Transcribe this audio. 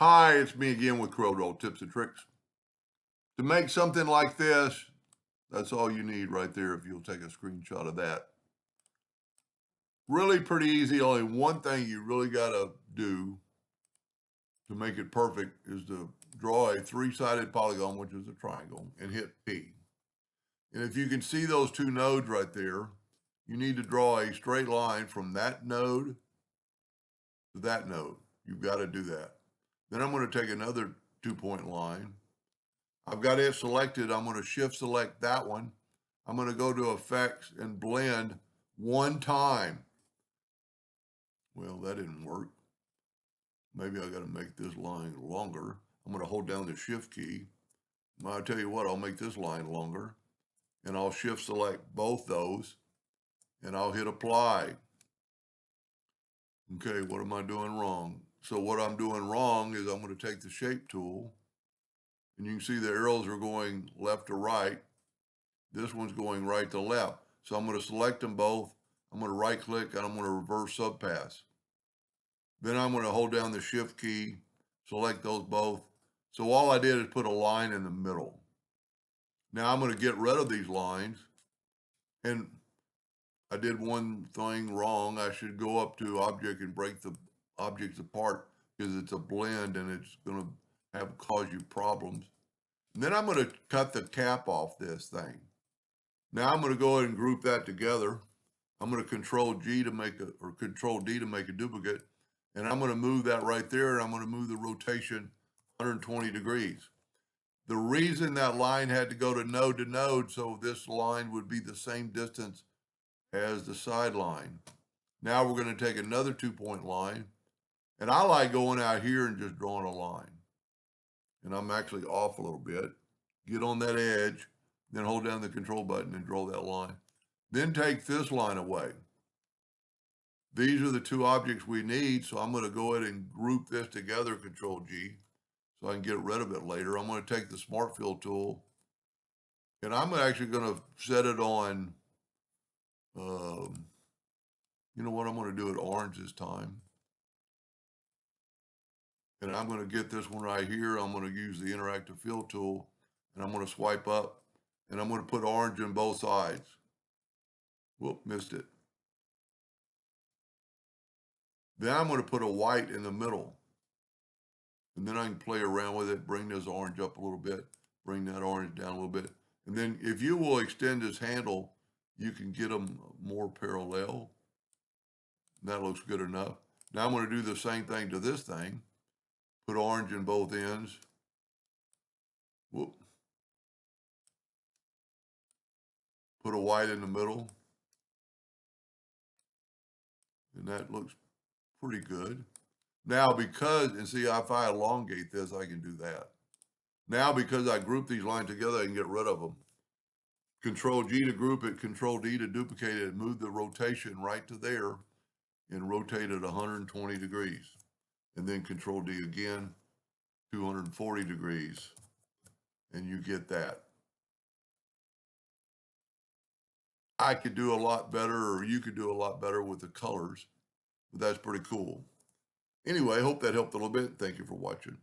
Hi, it's me again with Corel tips and tricks. To make something like this, that's all you need right there if you'll take a screenshot of that. Really pretty easy. Only one thing you really got to do to make it perfect is to draw a three-sided polygon, which is a triangle, and hit P. And if you can see those two nodes right there, you need to draw a straight line from that node to that node. You've got to do that. Then I'm going to take another 2-point line. I've got it selected. I'm going to shift select that one. I'm going to go to effects and blend one time. Well, that didn't work. Maybe I got to make this line longer. I'm going to hold down the shift key. I'll tell you what, I'll make this line longer and I'll shift select both those and I'll hit apply. Okay, what am I doing wrong? So what I'm doing wrong is I'm going to take the shape tool and you can see the arrows are going left to right. This one's going right to left. So I'm going to select them both. I'm going to right click and I'm going to reverse subpass. Then I'm going to hold down the shift key, select those both. So all I did is put a line in the middle. Now I'm going to get rid of these lines. And I did one thing wrong. I should go up to object and break the objects apart because it's a blend and it's going to cause you problems. And then I'm going to cut the cap off this thing. Now I'm going to go ahead and group that together. I'm going to Control G to make or Control D to make a duplicate. And I'm going to move that right there and I'm going to move the rotation 120 degrees. The reason that line had to go to node, so this line would be the same distance as the side line. Now we're going to take another 2-point line. And I like going out here and just drawing a line. And I'm actually off a little bit. Get on that edge, then hold down the control button and draw that line. Then take this line away. These are the two objects we need, so I'm going to go ahead and group this together, Control G, so I can get rid of it later. I'm going to take the Smart Fill tool, and I'm actually going to set it on, you know what, I'm going to do it orange this time. And I'm going to get this one right here. I'm going to use the Interactive Fill tool, and I'm going to swipe up, and I'm going to put orange on both sides. Whoop, missed it. Then I'm going to put a white in the middle. And then I can play around with it, bring this orange up a little bit, bring that orange down a little bit. And then if you will extend this handle, you can get them more parallel. That looks good enough. Now I'm going to do the same thing to this thing. Put orange in both ends. Whoop. Put a white in the middle. And that looks pretty good. Now because, and see if I elongate this, I can do that. Now because I group these lines together, I can get rid of them. Control G to group it, Control D to duplicate it, move the rotation right to there and rotate it 120 degrees. And then Control D again, 240 degrees. And you get that. I could do a lot better, or you could do a lot better with the colors, but that's pretty cool. Anyway, I hope that helped a little bit. Thank you for watching.